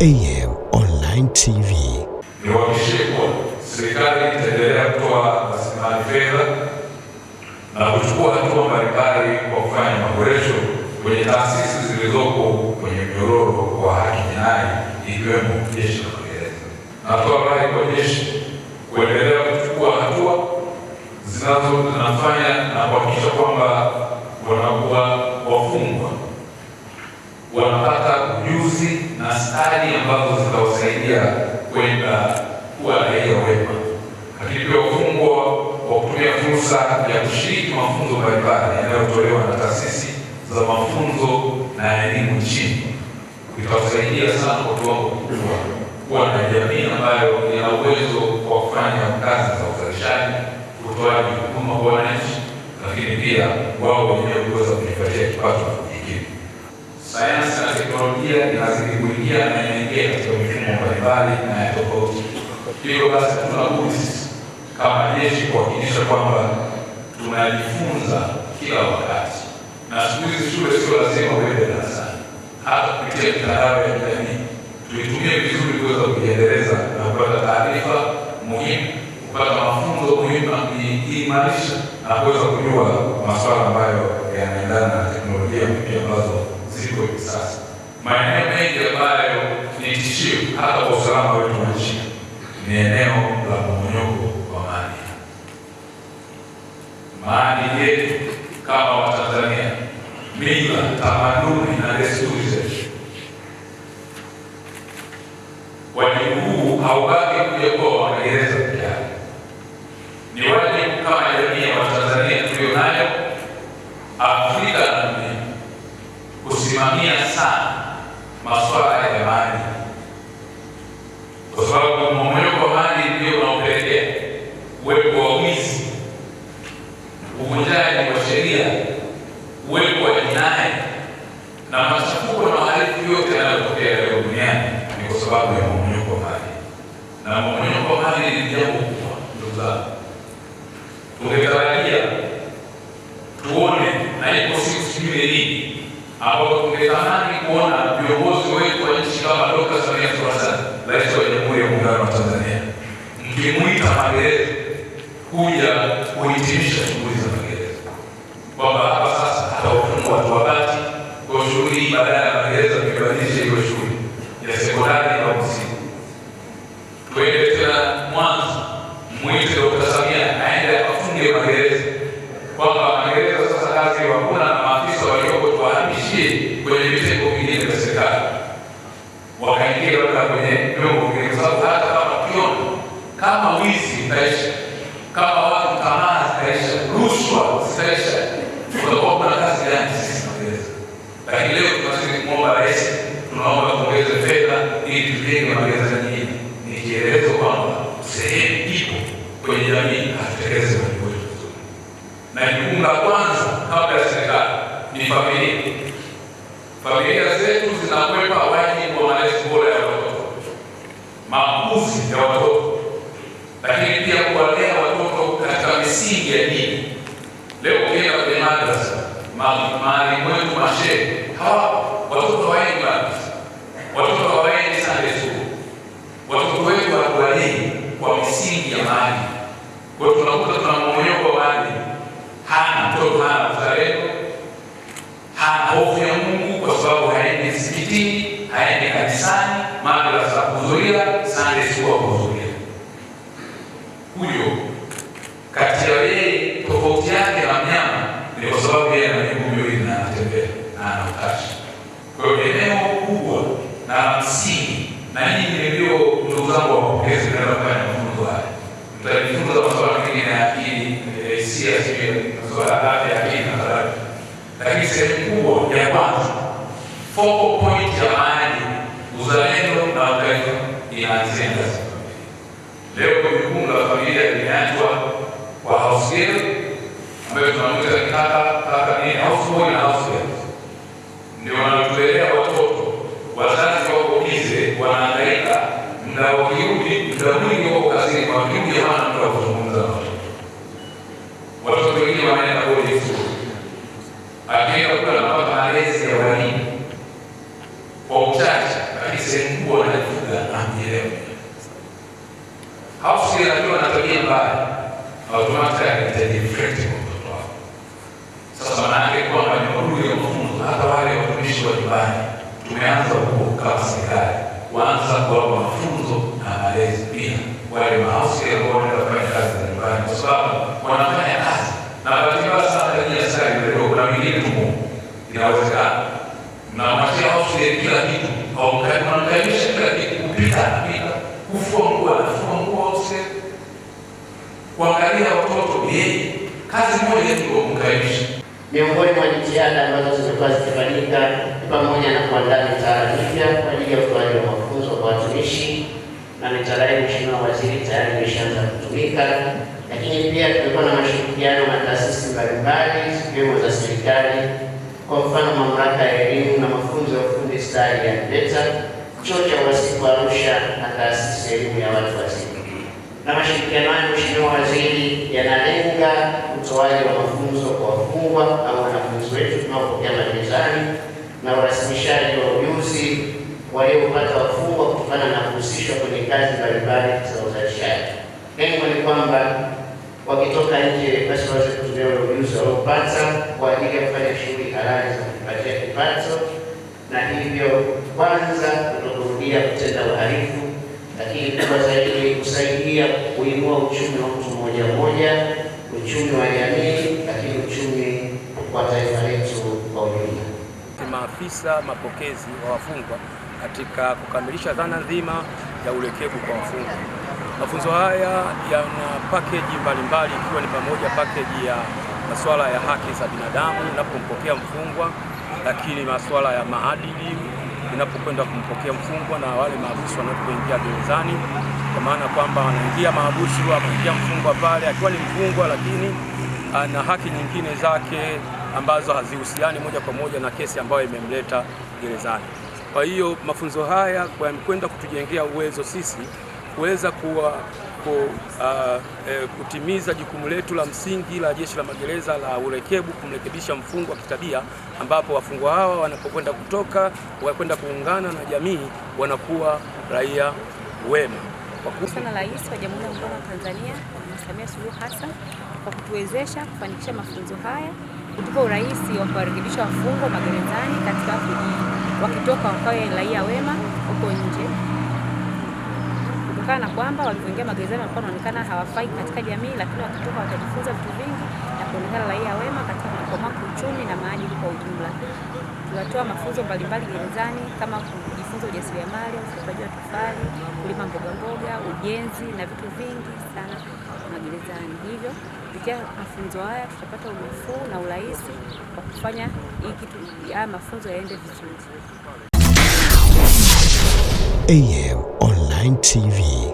AM Online TV. Niwahakikishie kuwa serikali itaendelea kutoa rasilimali fedha na kuchukua hatua mbalimbali kwa kufanya maboresho kwenye taasisi zilizoko kwenye mnyororo wa haki jinai ikiwemo Jeshi la Magereza. Natoa rai kwa jeshi kuendelea kuchukua hatua zinafanya na kuhakikisha kwamba wanakuwa wafungwa wanapata ujuzi na stadi ambazo zitawasaidia kwenda kuwa raia wema. Lakini pia wafungwa wa kutumia fursa ya kushiriki mafunzo mbalimbali yanayotolewa na taasisi za mafunzo na elimu nchini itawasaidia sana kwa kiwango kikubwa kuwa na jamii ambayo ina uwezo wa kufanya kazi za uzalishaji, utoaji huduma kwa wananchi, lakini pia wao wenyewe kuweza kujipatia kipato kingine. Sayansi na teknolojia inazidi kuingia na inaingia katika mifumo mbalimbali na ya tofauti. Hivyo basi tuna budi sisi kama jeshi kuhakikisha kwamba tunajifunza kila wakati, na siku hizi shule sio lazima uende darasani, hata kupitia mitandao ya kijamii tuitumie vizuri kuweza kujiendeleza na kupata taarifa muhimu, kupata mafunzo muhimu na kuimarisha na kuweza kujua masuala ambayo yanaendana na teknolojia mpya ambazo ziko hivi sasa. Maeneo mengi ambayo ni tishio hata kwa usalama wetu wa nchi ni eneo la mmomonyoko wa maadili. Maadili yetu kama Watanzania, mila, tamaduni na desturi zetu. Wajibu huu haubaki kuja kwa Wanagereza peke yake, ni wajibu kama jamii ya Watanzania tulio nayo Afrika na dunia kusimamia sana masuala ya maadili, kwa sababu mmomonyoko wa maadili ndio unaopelekea uwepo wa wizi, uvunjaji wa sheria, uwepo wa jinai na machafuko na uhalifu yote yanayotokea leo duniani ni kwa sababu ya mmomonyoko wa maadili. Na mmomonyoko wa maadili ni jambo kubwa, ndugu zangu. Tungetarajia tuone na iko siku sijui lini ambapo tungetamani kuona viongozi wetu wa nchi kama Dr. Samia Suluhu Hassan, Rais wa Jamhuri ya Muungano wa Tanzania, mkimuita magereza kuja kuhitimisha shughuli za magereza, kwamba hapa sasa hata wafungwa watu wabaki kwa shughuli badala ya magereza kubadilisha hiyo shughuli ya sekondari na msingi. Twende tena Mwanza, muite Dr. Samia aende akafunge magereza, kwamba magereza sasa kazi wakuna na maafisa walioko tuwahamishie kwenye vitengo vingine vya serikali, wakaingia labda kwenye vyombo vingine, kwa sababu hata kama kiona kama wizi utaisha, kama watu tamaa zitaisha, rushwa zitaisha, tutakuwa kuna kazi gani sisi magereza? Lakini leo tunazidi kumwomba rais, tunaomba tuongeze fedha ili tujenge magereza nyingine. Ni kielezo kwamba sehemu ipo kwenye jamii hatutekeleze wajibu wetu vizuri, na jukumu la kwanza kabla ya serikali ni familia. Familia zetu zinakwepa wajibu wa malezi bora ya watoto, makuzi ya watoto, lakini pia kuwalea watoto katika misingi ya dini. Leo ukienda kwenye madrasa, maalimu wetu mashehe hawapo, watoto hawaendi madrasa, watoto hawaendi Sunday school, watoto wetu hatuwalei kwa misingi ya maadili. Kwa hiyo tunakuta tuna mmomonyoko wa maadili. Mtoto hana uzalendo, hana hofu ya Mungu kwa sababu haendi msikitini, haendi kanisani, madrasa kuhudhuria, Sunday school kuhudhuria. Huyo kati ya yeye tofauti yake na mnyama ni kwa sababu yeye ana miguu miwili na anatembea na ana utashi. Kwa hiyo eneo kubwa na msingi, na nyinyi ndio ndugu zangu wapokezi mnaenda kufanya mafunzo haya, mtajifunza masuala mengine ya akili, hisia, masuala ya afya ya akili na kadhalika. Lakini sehemu kubwa ya kwanza, focal point ya maadili, uzalendo na utaifa inaanzia ngazi ya familia. Leo jukumu la familia limeachwa kwa house girl ambayo tunamwita kaka nini, house boy na house girl, ndio wanatulelea watoto. Wazazi wako bize, wanahangaika, muda wakirudi, muda mwingi wako kazini, wakirudi hawana muda wa kuzungumza na watoto. Watoto wengine wanaenda boarding school, akienda kula napata malezi ya walimu kwa uchache, lakini sehemu kubwa wanafuga amjielewe. House girl akiwa na tabia mbaya, automatically itajifrect kwa mtoto wako. Sasa maana yake kwamba ni maudhui ya mafunzo, hata wale watumishi wa nyumbani tumeanza huko kama serikali kuanza kuwapa mafunzo na malezi pia wale house girl ambao wanafanya kazi za nyumbani, kwa sababu wanafanya kazi na bahati mbaya sana ndani ya serikali ndio kuna wengine tu inawezekana na mwache house girl kila kitu au mnamkaimisha kila kitu kupita kufua nguo kuangalia watoto kazi moja tu kumkaimisha. Miongoni mwa jitihada ambazo zimekuwa zikifanyika ni pamoja na kuandaa mitaala mipya kwa ajili ya utoaji wa mafunzo kwa watumishi, na mitaala hii Mheshimiwa Waziri tayari imeshaanza kutumika, lakini pia tumekuwa na mashirikiano na taasisi mbalimbali zikiwemo za serikali, kwa mfano Mamlaka ya Elimu na Mafunzo ya Ufundi Stadi ya VETA, Chuo cha Uhasibu Arusha na Taasisi ya Elimu ya Watu Wazima. Na mashirikiano hayo Mheshimiwa Waziri yanalenga utoaji wa mafunzo kwa wafungwa au wanafunzi wetu tunaopokea magerezani na urasimishaji wa ujuzi waliopata wafungwa kutokana na kuhusishwa kwenye kazi mbalimbali za uzalishaji. Lengo ni kwamba wakitoka nje basi waweze kutumia ujuzi waliopata kwa ajili ya kufanya shughuli halali za kujipatia kipato, na hivyo kwanza kutokurudia kutenda uhalifu, lakini kwa zaidi kusaidia kuinua uchumi wa mtu mmoja mmoja, uchumi wa jamii, lakini uchumi wa taifa letu kwa ujumla. Maafisa mapokezi wa wafungwa katika kukamilisha dhana nzima ya ulekevu kwa wafungwa. Mafunzo haya yana package mbalimbali, ikiwa ni pamoja package ya masuala ya haki za binadamu unapompokea mfungwa, lakini masuala ya maadili unapokwenda kumpokea mfungwa na wale mahabusu wanapoingia gerezani, kwa maana kwamba wanaingia mahabusu, anaingia mfungwa pale akiwa ni mfungwa, lakini ana haki nyingine zake ambazo hazihusiani moja kwa moja na kesi ambayo imemleta gerezani. Kwa hiyo mafunzo haya kwenda kutujengea uwezo sisi kuweza kutimiza jukumu letu la msingi la Jeshi la Magereza la urekebu, kumrekebisha mfungwa kitabia, ambapo wafungwa hawa wanapokwenda kutoka wakwenda kuungana na jamii wanakuwa raia wema. Sana Rais wa Jamhuri ya Muungano wa Tanzania Samia Suluhu Hassan kwa kutuwezesha kufanikisha mafunzo haya, kutupa urahisi wa kuwarekebisha wafungwa magerezani katika wakitoka wakawe raia wema huko nje, kutokana na kwamba walipoingia magerezani walikuwa wanaonekana hawafai katika jamii, lakini wakitoka watajifunza vitu vingi na kuonekana raia wema katika kukomaa kiuchumi na maadili kwa ujumla. Tunatoa mafunzo mbalimbali gerezani kama kujifunza ujasiriamali, ufugaji wa tofali, kulima mboga mboga, ujenzi na vitu vingi sana magerezani. Hivyo kupitia mafunzo haya tutapata unafuu na urahisi wa kufanya hii kitu, haya mafunzo yaende vizuri. AM Online TV.